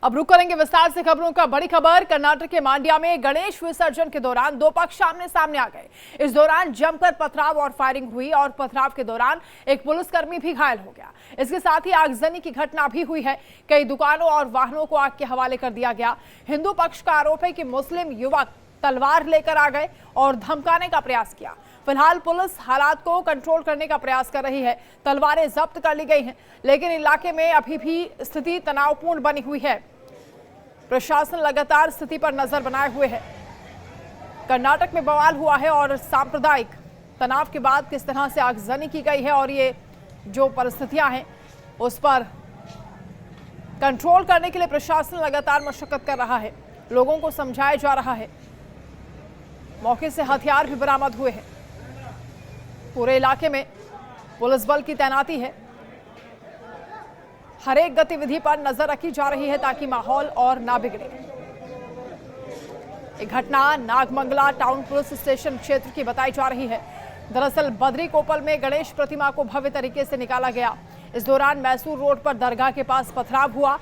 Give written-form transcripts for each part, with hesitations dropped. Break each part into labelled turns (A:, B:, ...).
A: अब रुक करेंगे विस्तार से खबरों का। बड़ी खबर, कर्नाटक के मांड्या में गणेश विसर्जन के दौरान दो पक्ष आमने सामने आ गए। इस दौरान जमकर पथराव और फायरिंग हुई और पथराव के दौरान एक पुलिसकर्मी भी घायल हो गया। इसके साथ ही आगजनी की घटना भी हुई है। कई दुकानों और वाहनों को आग के हवाले कर दिया गया। हिंदू पक्ष का आरोप है कि मुस्लिम युवक तलवार लेकर आ गए और धमकाने का प्रयास किया। फिलहाल पुलिस हालात को कंट्रोल करने का प्रयास कर रही है। तलवारें जब्त कर ली गई हैं, लेकिन इलाके में अभी भी स्थिति तनावपूर्ण बनी हुई है। प्रशासन लगातार स्थिति पर नजर बनाए हुए है। कर्नाटक में बवाल हुआ है और सांप्रदायिक तनाव के बाद किस तरह से आगजनी की गई है और ये जो परिस्थितियां हैं उस पर कंट्रोल करने के लिए प्रशासन लगातार मशक्कत कर रहा है। लोगों को समझाया जा रहा है। मौके से हथियार भी बरामद हुए हैं। पूरे इलाके में पुलिस बल की तैनाती है। हर एक गतिविधि पर नजर रखी जा रही है ताकि माहौल और ना बिगड़े। एक घटना नागमंगला टाउन पुलिस स्टेशन क्षेत्र की बताई जा रही है। दरअसल बद्री कोपल में गणेश प्रतिमा को भव्य तरीके से निकाला गया। इस दौरान मैसूर रोड पर दरगाह के पास पथराव हुआ।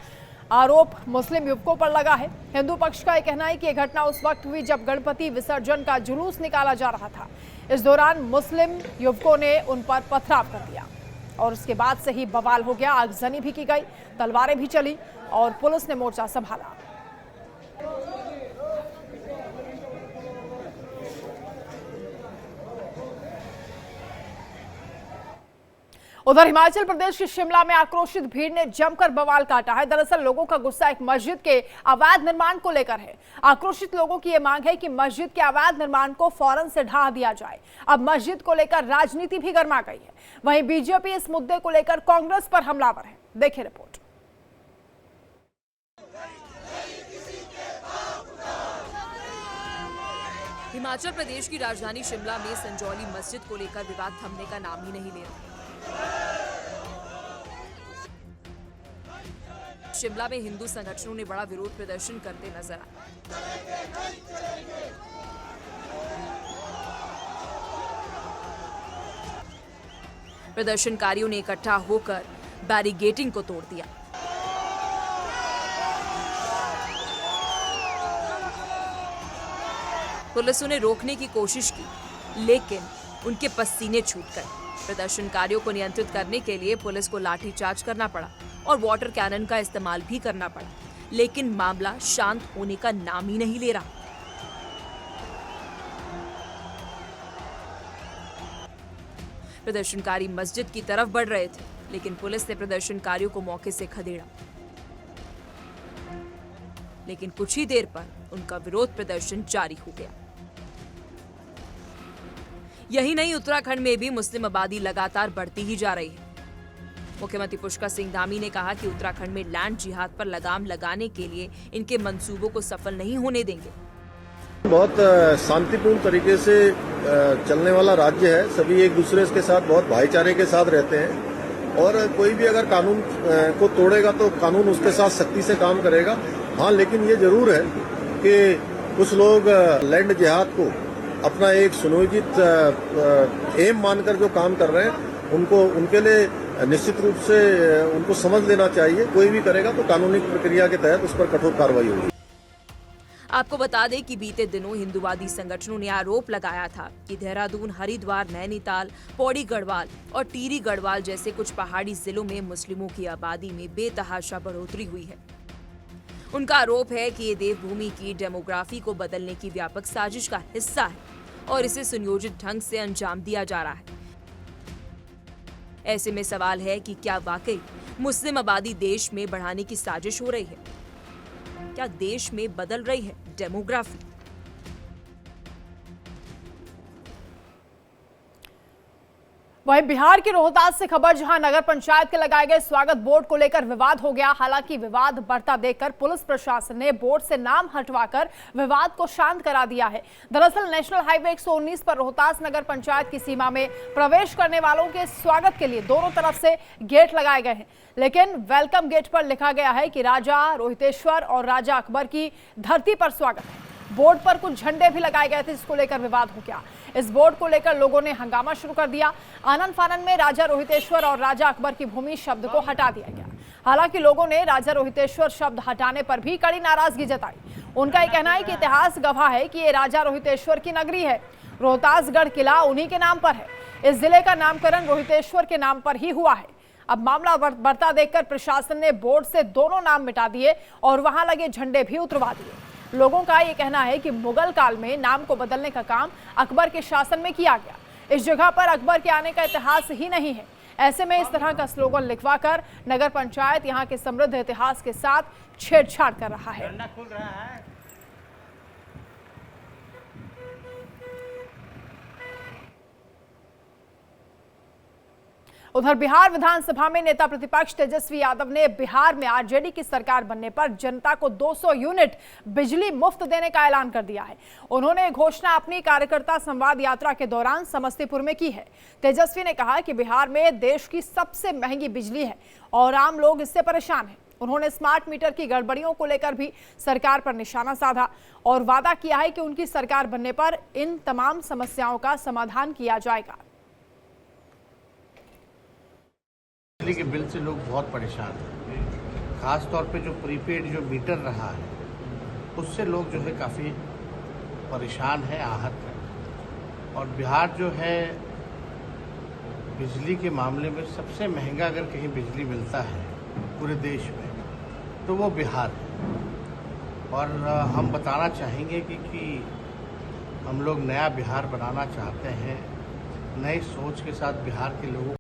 A: आरोप मुस्लिम युवकों पर लगा है। हिंदू पक्ष का कहना है कि यह घटना उस वक्त हुई जब गणपति विसर्जन का जुलूस निकाला जा रहा था। इस दौरान मुस्लिम युवकों ने उन पर पथराव कर दिया और उसके बाद से ही बवाल हो गया। आगजनी भी की गई, तलवारें भी चली और पुलिस ने मोर्चा संभाला। उधर हिमाचल प्रदेश के शिमला में आक्रोशित भीड़ ने जमकर बवाल काटा है। दरअसल लोगों का गुस्सा एक मस्जिद के अवैध निर्माण को लेकर है। आक्रोशित लोगों की यह मांग है कि मस्जिद के अवैध निर्माण को फौरन से ढहा दिया जाए। अब मस्जिद को लेकर राजनीति भी गर्मा गई है। वहीं बीजेपी इस मुद्दे को लेकर कांग्रेस पर हमलावर है। देखिए रिपोर्ट।
B: हिमाचल प्रदेश की राजधानी शिमला में संजौली मस्जिद को लेकर विवाद थमने का नाम ही नहीं ले रहा। शिमला में हिंदू संगठनों ने बड़ा विरोध प्रदर्शन करते नजर आए। प्रदर्शनकारियों ने इकट्ठा होकर बैरिकेडिंग को तोड़ दिया। पुलिस उन्हें रोकने की कोशिश की, लेकिन उनके पसीने छूट गए। प्रदर्शनकारियों को नियंत्रित करने के लिए पुलिस को लाठीचार्ज करना पड़ा और वाटर कैनन का इस्तेमाल भी करना पड़ा, लेकिन मामला शांत होने का नाम ही नहीं ले रहा। प्रदर्शनकारी मस्जिद की तरफ बढ़ रहे थे, लेकिन पुलिस ने प्रदर्शनकारियों को मौके से खदेड़ा। लेकिन कुछ ही देर पर उनका विरोध प्रदर्शन जारी हो गया। यही नहीं, उत्तराखंड में भी मुस्लिम आबादी लगातार बढ़ती ही जा रही है। मुख्यमंत्री पुष्कर सिंह धामी ने कहा कि उत्तराखंड में लैंड जिहाद पर लगाम लगाने के लिए इनके मंसूबों को सफल नहीं होने देंगे।
C: बहुत शांतिपूर्ण तरीके से चलने वाला राज्य है। सभी एक दूसरे के साथ बहुत भाईचारे के साथ रहते हैं और कोई भी अगर कानून को तोड़ेगा तो कानून उसके साथ सख्ती से काम करेगा। हाँ, लेकिन ये जरूर है कि कुछ लोग लैंड जिहाद को अपना एक सुनियोजित एम मानकर जो काम कर रहे हैं, उनको उनके लिए निश्चित रूप से उनको समझ लेना चाहिए। कोई भी करेगा तो कानूनी प्रक्रिया के तहत उस पर कठोर कार्रवाई होगी।
B: आपको बता दें कि बीते दिनों हिंदूवादी संगठनों ने आरोप लगाया था कि देहरादून, हरिद्वार, नैनीताल, पौड़ी गढ़वाल और टिहरी गढ़वाल जैसे कुछ पहाड़ी जिलों में मुस्लिमों की आबादी में बेतहाशा बढ़ोतरी हुई है। उनका आरोप है कि ये देवभूमि की डेमोग्राफी को बदलने की व्यापक साजिश का हिस्सा है और इसे सुनियोजित ढंग से अंजाम दिया जा रहा है। ऐसे में सवाल है कि क्या वाकई मुस्लिम आबादी देश में बढ़ाने की साजिश हो रही है? क्या देश में बदल रही है डेमोग्राफी?
A: वहीं बिहार के रोहतास से खबर, जहां नगर पंचायत के लगाए गए स्वागत बोर्ड को लेकर विवाद हो गया। हालांकि विवाद बढ़ता देखकर पुलिस प्रशासन ने बोर्ड से नाम हटवाकर विवाद को शांत करा दिया है। दरअसल नेशनल हाईवे 119 पर रोहतास नगर पंचायत की सीमा में प्रवेश करने वालों के स्वागत के लिए दोनों तरफ से गेट लगाए गए हैं, लेकिन वेलकम गेट पर लिखा गया है कि राजा रोहितेश्वर और राजा अकबर की धरती पर स्वागत है। बोर्ड पर कुछ झंडे भी लगाए गए थे, जिसको लेकर विवाद हो गया। इस बोर्ड को लेकर लोगों ने हंगामा शुरू कर दिया। आनन फानन में राजा रोहितेश्वर और राजा अकबर की भूमि शब्द को हटा दिया गया। हालांकि लोगों ने राजा रोहितेश्वर शब्द हटाने पर भी कड़ी नाराजगी जताई। उनका ये कहना है कि इतिहास गवाह है कि ये राजा रोहितेश्वर की नगरी है। रोहतासगढ़ किला उन्हीं के नाम पर है। इस जिले का नामकरण रोहितेश्वर के नाम पर ही हुआ है। अब मामला बढ़ता देखकर प्रशासन ने बोर्ड से दोनों नाम मिटा दिए और वहां लगे झंडे भी उतरवा दिए। लोगों का ये कहना है कि मुगल काल में नाम को बदलने का काम अकबर के शासन में किया गया। इस जगह पर अकबर के आने का इतिहास ही नहीं है। ऐसे में इस तरह का स्लोगन लिखवाकर नगर पंचायत यहां के समृद्ध इतिहास के साथ छेड़छाड़ कर रहा है। उधर बिहार विधानसभा में नेता प्रतिपक्ष तेजस्वी यादव ने बिहार में आरजेडी की सरकार बनने पर जनता को 200 यूनिट बिजली मुफ्त देने का ऐलान कर दिया है। उन्होंने घोषणा अपनी कार्यकर्ता संवाद यात्रा के दौरान समस्तीपुर में की है। तेजस्वी ने कहा कि बिहार में देश की सबसे महंगी बिजली है और आम लोग इससे परेशान हैं। उन्होंने स्मार्ट मीटर की गड़बड़ियों को लेकर भी सरकार पर निशाना साधा और वादा किया है कि उनकी सरकार बनने पर इन तमाम समस्याओं का समाधान किया जाएगा।
D: बिजली के बिल से लोग बहुत परेशान हैं। खास तौर पे जो प्रीपेड जो मीटर रहा है उससे लोग जो है काफ़ी परेशान है, आहत है। और बिहार जो है बिजली के मामले में सबसे महंगा अगर कहीं बिजली मिलता है पूरे देश में तो वो बिहार है। और हम बताना चाहेंगे कि हम लोग नया बिहार बनाना चाहते हैं, नई सोच के साथ बिहार के लोगों।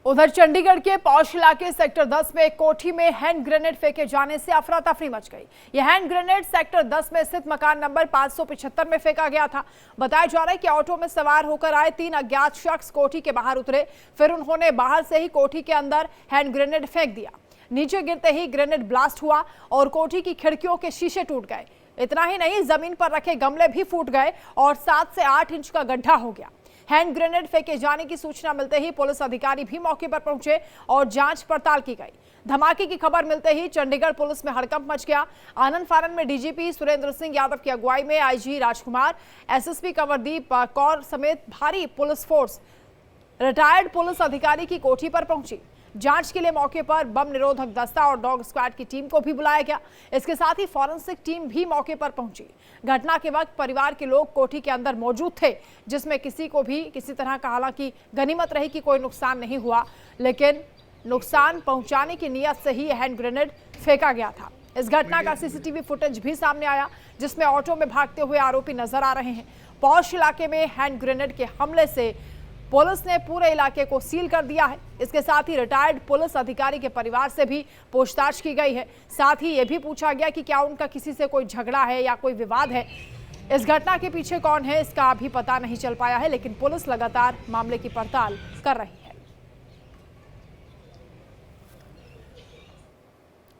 A: उधर चंडीगढ़ के पौष इलाके सेक्टर 10 में एक कोठी में हैंड ग्रेनेड फेंके जाने से अफरा तफरी मच गई। यह हैंड ग्रेनेड सेक्टर 10 में स्थित मकान नंबर 575 में फेंका गया था। बताया जा रहा है कि ऑटो में सवार होकर आए 3 अज्ञात शख्स कोठी के बाहर उतरे, फिर उन्होंने बाहर से ही कोठी के अंदर हैंड ग्रेनेड फेंक दिया। नीचे गिरते ही ग्रेनेड ब्लास्ट हुआ और कोठी की खिड़कियों के शीशे टूट गए। इतना ही नहीं, जमीन पर रखे गमले भी फूट गए और 7 से 8 इंच का गड्ढा हो गया। हैंड ग्रेनेड फेंके जाने की सूचना मिलते ही पुलिस अधिकारी भी मौके पर पहुंचे और जांच पड़ताल की गई। धमाके की खबर मिलते ही चंडीगढ़ पुलिस में हड़कंप मच गया। आनंद फानन में डीजीपी सुरेंद्र सिंह यादव की अगुवाई में आईजी राजकुमार, एसएसपी कंवरदीप कौर समेत भारी पुलिस फोर्स रिटायर्ड पुलिस अधिकारी की कोठी पर पहुंची। जांच के लिए मौके पर बम निरोधक दस्ता और डॉग स्क्वाड की टीम को भी बुलाया गया। इसके साथ ही फॉरेंसिक टीम भी मौके पर पहुंची। घटना के वक्त परिवार के लोग कोठी के अंदर मौजूद थे, जिसमें किसी को भी किसी तरह का, हालांकि गनीमत रही कि कोई नुकसान नहीं हुआ, लेकिन नुकसान पहुंचाने की नियत से ही हैंड ग्रेनेड फेंका गया था। इस घटना का सीसीटीवी फुटेज भी सामने आया, जिसमें ऑटो में भागते हुए आरोपी नजर आ रहे हैं। पौष इलाके में हैंड ग्रेनेड के हमले से पुलिस ने पूरे इलाके को सील कर दिया है। इसके साथ ही रिटायर्ड पुलिस अधिकारी के परिवार से भी पूछताछ की गई है। साथ ही ये भी पूछा गया कि क्या उनका किसी से कोई झगड़ा है या कोई विवाद है। इस घटना के पीछे कौन है इसका अभी पता नहीं चल पाया है, लेकिन पुलिस लगातार मामले की पड़ताल कर रही है।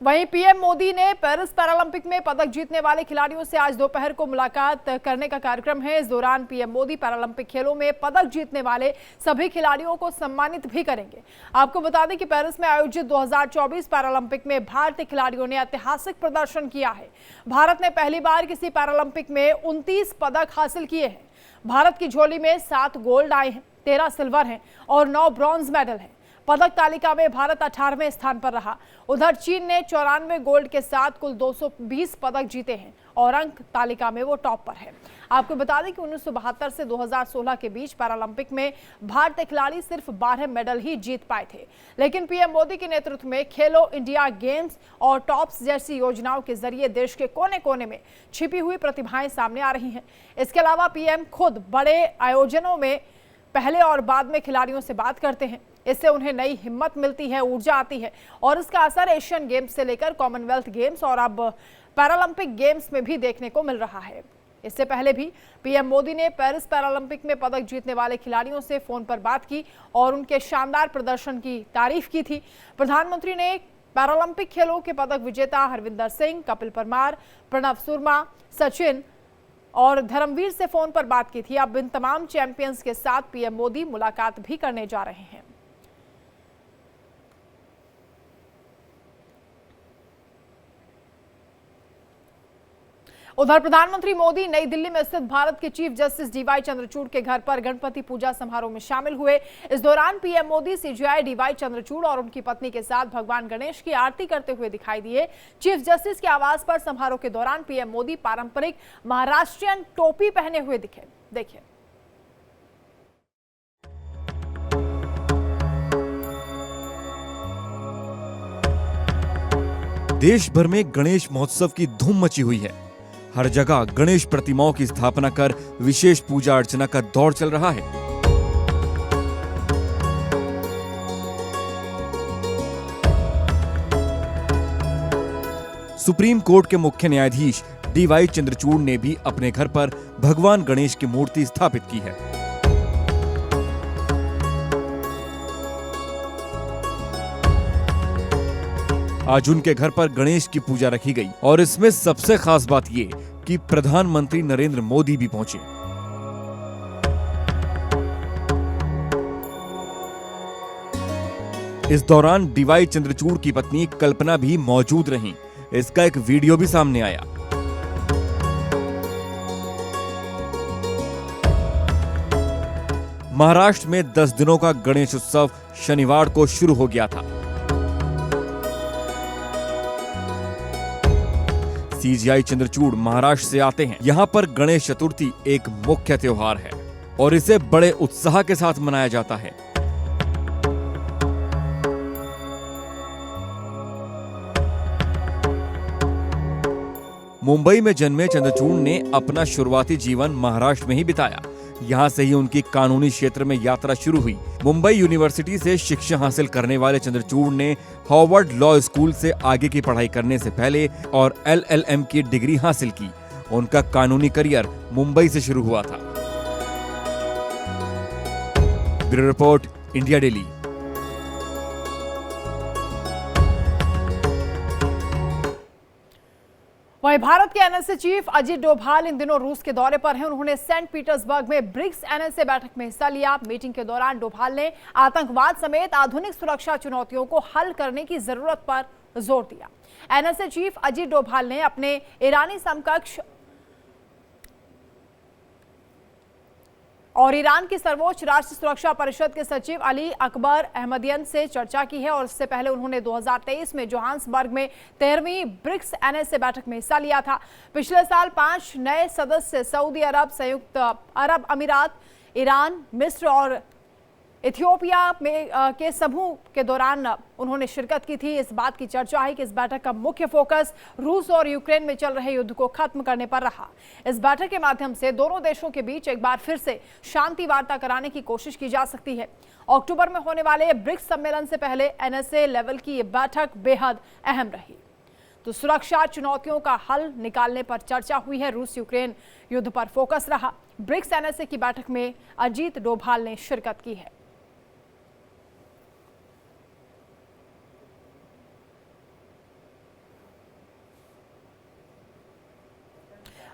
A: वहीं पीएम मोदी ने पेरिस पैरालंपिक में पदक जीतने वाले खिलाड़ियों से आज दोपहर को मुलाकात करने का कार्यक्रम है। इस दौरान पीएम मोदी पैरालंपिक खेलों में पदक जीतने वाले सभी खिलाड़ियों को सम्मानित भी करेंगे। आपको बता दें कि पेरिस में आयोजित 2024 पैरालंपिक में भारतीय खिलाड़ियों ने ऐतिहासिक प्रदर्शन किया है। भारत ने पहली बार किसी पैरालंपिक में 29 पदक हासिल किए हैं। भारत की झोली में 7 गोल्ड आए हैं, 13 सिल्वर हैं और 9 ब्रॉन्ज मेडल हैं। पदक तालिका में भारत 18वें स्थान पर रहा। उधर चीन ने 94 गोल्ड के साथ कुल 220 पदक जीते हैं और अंक तालिका में वो टॉप पर है। आपको बता दें कि 1972 से 2016 के बीच पैरालंपिक में भारतीय खिलाड़ी सिर्फ 12 मेडल ही जीत पाए थे, लेकिन पीएम मोदी के नेतृत्व में खेलो इंडिया गेम्स और टॉप्स जैसी योजनाओं के जरिए देश के कोने कोने में छिपी हुई प्रतिभाएं सामने आ रही हैं। इसके अलावा पीएम खुद बड़े आयोजनों में पहले और बाद में खिलाड़ियों से बात करते हैं। इससे उन्हें नई हिम्मत मिलती है, ऊर्जा आती है और इसका असर एशियन गेम्स से लेकर कॉमनवेल्थ गेम्स और अब पैरालंपिक गेम्स में भी देखने को मिल रहा है। इससे पहले भी पीएम मोदी ने पेरिस पैरालंपिक में पदक जीतने वाले खिलाड़ियों से फोन पर बात की और उनके शानदार प्रदर्शन की तारीफ की थी। प्रधानमंत्री ने पैरालंपिक खेलों के पदक विजेता हरविंदर सिंह, कपिल परमार, प्रणव सुरमा, सचिन और धर्मवीर से फोन पर बात की थी। अब इन तमाम चैंपियंस के साथ पीएम मोदी मुलाकात भी करने जा रहे हैं। उधर प्रधानमंत्री मोदी नई दिल्ली में स्थित भारत के चीफ जस्टिस डीवाई चंद्रचूड़ के घर पर गणपति पूजा समारोह में शामिल हुए। इस दौरान PM Modi CJI DY Chandrachud और उनकी पत्नी के साथ भगवान गणेश की आरती करते हुए दिखाई दिए। चीफ जस्टिस के आवास पर समारोह के दौरान पीएम मोदी पारंपरिक महाराष्ट्रियन टोपी पहने हुए दिखे। देखिए।
E: देश भर में गणेश महोत्सव की धूम मची हुई है। हर जगह गणेश प्रतिमाओं की स्थापना कर विशेष पूजा अर्चना का दौर चल रहा है। सुप्रीम कोर्ट के मुख्य न्यायाधीश डीवाई चंद्रचूड़ ने भी अपने घर पर भगवान गणेश की मूर्ति स्थापित की है। आज उनके घर पर गणेश की पूजा रखी गई और इसमें सबसे खास बात ये कि प्रधानमंत्री नरेंद्र मोदी भी पहुंचे। इस दौरान डीवाई चंद्रचूड़ की पत्नी कल्पना भी मौजूद रहीं। इसका एक वीडियो भी सामने आया। महाराष्ट्र में 10 दिनों का गणेश उत्सव शनिवार को शुरू हो गया था। सीजेआई चंद्रचूड़ महाराष्ट्र से आते हैं। यहाँ पर गणेश चतुर्थी एक मुख्य त्योहार है और इसे बड़े उत्साह के साथ मनाया जाता है। मुंबई में जन्मे चंद्रचूड़ ने अपना शुरुआती जीवन महाराष्ट्र में ही बिताया। यहाँ से ही उनकी कानूनी क्षेत्र में यात्रा शुरू हुई। मुंबई यूनिवर्सिटी से शिक्षा हासिल करने वाले चंद्रचूड़ ने हार्वर्ड लॉ स्कूल से आगे की पढ़ाई करने से पहले और LLM की डिग्री हासिल की। उनका कानूनी करियर मुंबई से शुरू हुआ था। Bureau report, India daily.
A: वहीं भारत के एनएसए चीफ अजीत डोभाल इन दिनों रूस के दौरे पर हैं। उन्होंने सेंट पीटर्सबर्ग में ब्रिक्स एनएसए बैठक में हिस्सा लिया। मीटिंग के दौरान डोभाल ने आतंकवाद समेत आधुनिक सुरक्षा चुनौतियों को हल करने की जरूरत पर जोर दिया। एनएसए चीफ अजीत डोभाल ने अपने ईरानी समकक्ष और ईरान की सर्वोच्च राष्ट्रीय सुरक्षा परिषद के सचिव अली अकबर अहमदियन से चर्चा की है और इससे पहले उन्होंने 2023 में जोहान्सबर्ग में 13वीं ब्रिक्स एनएसए बैठक में हिस्सा लिया था। पिछले साल 5 नए सदस्य सऊदी अरब, संयुक्त अरब अमीरात, ईरान, मिस्र और इथियोपिया में के समूह के दौरान उन्होंने शिरकत की थी। इस बात की चर्चा है कि इस बैठक का मुख्य फोकस रूस और यूक्रेन में चल रहे युद्ध को खत्म करने पर रहा। इस बैठक के माध्यम से दोनों देशों के बीच एक बार फिर से शांति वार्ता कराने की कोशिश की जा सकती है। अक्टूबर में होने वाले ब्रिक्स सम्मेलन से पहले एनएसए लेवल की ये बैठक बेहद अहम रही। तो सुरक्षा चुनौतियों का हल निकालने पर चर्चा हुई है। रूस यूक्रेन युद्ध पर फोकस रहा। ब्रिक्स एनएसए की बैठक में अजीत डोभाल ने शिरकत की है।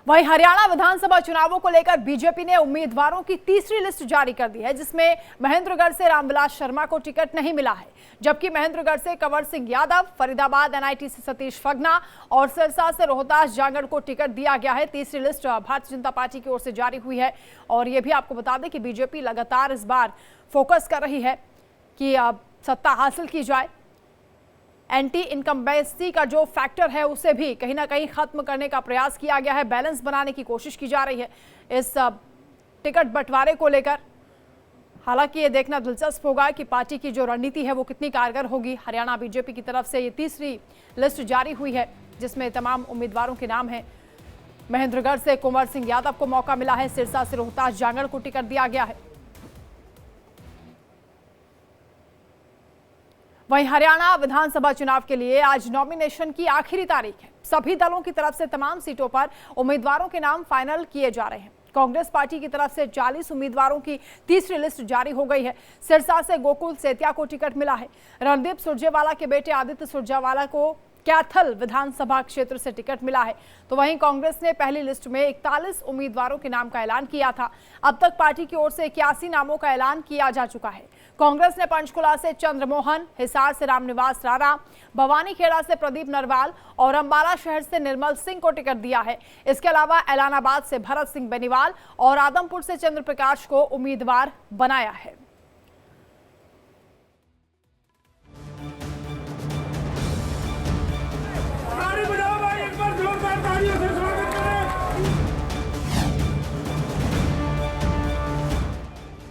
A: वहीं हरियाणा विधानसभा चुनावों को लेकर बीजेपी ने उम्मीदवारों की तीसरी लिस्ट जारी कर दी है, जिसमें महेंद्रगढ़ से रामविलास शर्मा को टिकट नहीं मिला है, जबकि महेंद्रगढ़ से कंवर सिंह यादव, फरीदाबाद एनआईटी से सतीश फगना और सिरसा से रोहतास जांगड़ को टिकट दिया गया है। तीसरी लिस्ट भारतीय जनता पार्टी की ओर से जारी हुई है और यह भी आपको बता दें कि बीजेपी लगातार इस बार फोकस कर रही है कि सत्ता हासिल की जाए। एंटी इनकम्बेंसी का जो फैक्टर है उसे भी कहीं ना कहीं खत्म करने का प्रयास किया गया है। बैलेंस बनाने की कोशिश की जा रही है इस टिकट बंटवारे को लेकर। हालांकि ये देखना दिलचस्प होगा कि पार्टी की जो रणनीति है वो कितनी कारगर होगी। हरियाणा बीजेपी की तरफ से ये तीसरी लिस्ट जारी हुई है जिसमें तमाम उम्मीदवारों के नाम हैं। महेंद्रगढ़ से कंवर सिंह यादव को मौका मिला है। सिरसा से रोहतास जांगड़ को टिकट दिया गया है। वहीं हरियाणा विधानसभा चुनाव के लिए आज नॉमिनेशन की आखिरी तारीख है। सभी दलों की तरफ से तमाम सीटों पर उम्मीदवारों के नाम फाइनल किए जा रहे हैं। कांग्रेस पार्टी की तरफ से 40 उम्मीदवारों की तीसरी लिस्ट जारी हो गई है। सिरसा से गोकुल सेतिया को टिकट मिला है। रणदीप सुरजेवाला के बेटे आदित्य सुरजेवाला को कैथल विधानसभा क्षेत्र से टिकट मिला है। तो वहीं कांग्रेस ने पहली लिस्ट में 41 उम्मीदवारों के नाम का ऐलान किया था। अब तक पार्टी की ओर से 81 नामों का ऐलान किया जा चुका है। कांग्रेस ने पंचकुला से चंद्रमोहन, हिसार से रामनिवास राणा, भवानीखेड़ा से प्रदीप नरवाल और अंबाला शहर से निर्मल सिंह को टिकट दिया है। इसके अलावा ऐलानाबाद से भरत सिंह बेनीवाल और आदमपुर से चंद्रप्रकाश को उम्मीदवार बनाया है।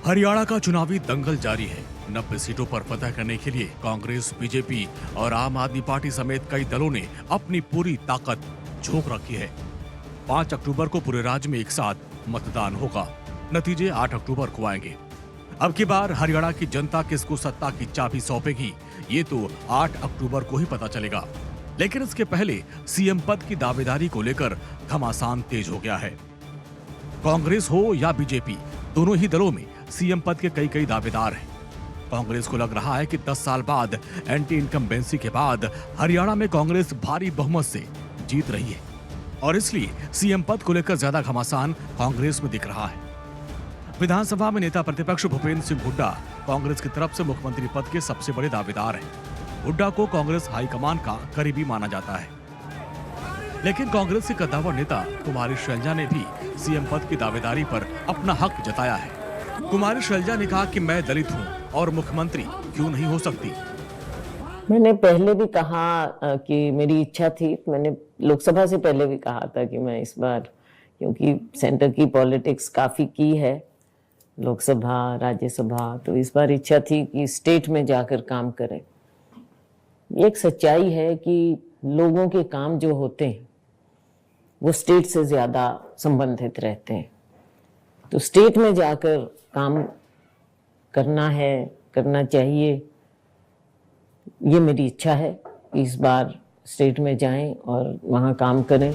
F: हरियाणा का चुनावी दंगल जारी है। 90 सीटों पर फतह करने के लिए कांग्रेस, बीजेपी और आम आदमी पार्टी समेत कई दलों ने अपनी पूरी ताकत झोंक रखी है। 5 अक्टूबर को पूरे राज्य में एक साथ मतदान होगा। नतीजे 8 अक्टूबर को आएंगे। अब की बार हरियाणा की जनता किसको सत्ता की चाबी सौंपेगी, ये तो 8 अक्टूबर को ही पता चलेगा। लेकिन इसके पहले सीएम पद की दावेदारी को लेकर घमासान तेज हो गया है। कांग्रेस हो या बीजेपी, दोनों ही दलों में सीएम पद के कई दावेदार हैं। कांग्रेस को लग रहा है कि 10 साल बाद एंटी इनकम्बेंसी के बाद हरियाणा में कांग्रेस भारी बहुमत से जीत रही है और इसलिए सीएम पद को लेकर ज्यादा घमासान कांग्रेस में दिख रहा है। विधानसभा में नेता प्रतिपक्ष भूपेंद्र सिंह हुड्डा कांग्रेस की तरफ से मुख्यमंत्री पद के सबसे बड़े दावेदार हैं। हुड्डा को कांग्रेस हाईकमान का करीबी माना जाता है, लेकिन कांग्रेस के कद्दावर नेता कुमारी शैलजा ने भी सीएम पद की दावेदारी पर अपना हक जताया है। कुमारी शैलजा ने कहा कि मैं दलित हूं और मुख्यमंत्री क्यों नहीं हो सकती।
G: मैंने पहले भी कहा कि मेरी इच्छा थी। मैंने लोकसभा से पहले भी कहा था कि मैं इस बार, क्योंकि सेंटर की पॉलिटिक्स काफी की है, लोकसभा, राज्यसभा, तो इस बार इच्छा थी कि स्टेट में जाकर काम करें। एक सच्चाई है कि लोगों के काम जो होते हैं वो स्टेट से ज्यादा संबंधित रहते हैं, तो स्टेट में जाकर काम करना है, करना चाहिए। ये मेरी इच्छा है कि इस बार स्टेट में जाएं और वहां काम करें।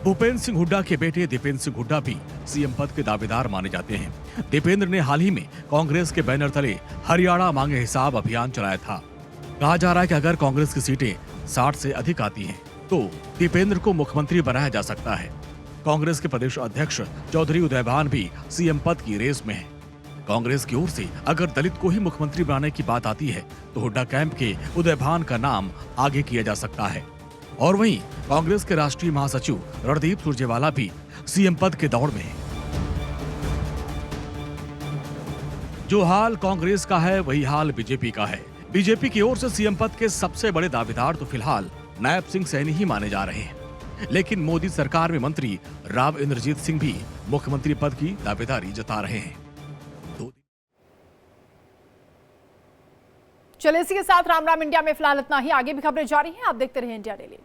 F: भूपेंद्र सिंह हुड्डा के बेटे दीपेंद्र सिंह हुड्डा भी सीएम पद के दावेदार माने जाते हैं। दीपेंद्र ने हाल ही में कांग्रेस के बैनर तले हरियाणा मांगे हिसाब अभियान चलाया था। कहा जा रहा है कि अगर कांग्रेस की सीटें 60 से अधिक आती हैं, तो दीपेंद्र को मुख्यमंत्री बनाया जा सकता है। कांग्रेस के प्रदेश अध्यक्ष चौधरी उदयभान भी सीएम पद की रेस में है। कांग्रेस की ओर से अगर दलित को ही मुख्यमंत्री बनाने की बात आती है, तो हुड्डा कैंप के उदयभान का नाम आगे किया जा सकता है। और वहीं कांग्रेस के राष्ट्रीय महासचिव रणदीप सुरजेवाला भी सीएम पद के दौड़ में है। जो हाल कांग्रेस का है, वही हाल बीजेपी का है। बीजेपी की ओर से सीएम पद के सबसे बड़े दावेदार तो फिलहाल नायब सिंह सैनी ही माने जा रहे हैं, लेकिन मोदी सरकार में मंत्री राव इंद्रजीत सिंह भी मुख्यमंत्री पद की दावेदारी जता रहे हैं।
A: चलिए इसी के साथ राम राम इंडिया में फिलहाल इतना ही। आगे भी खबरें जारी हैं, आप देखते रहिए इंडिया डेली।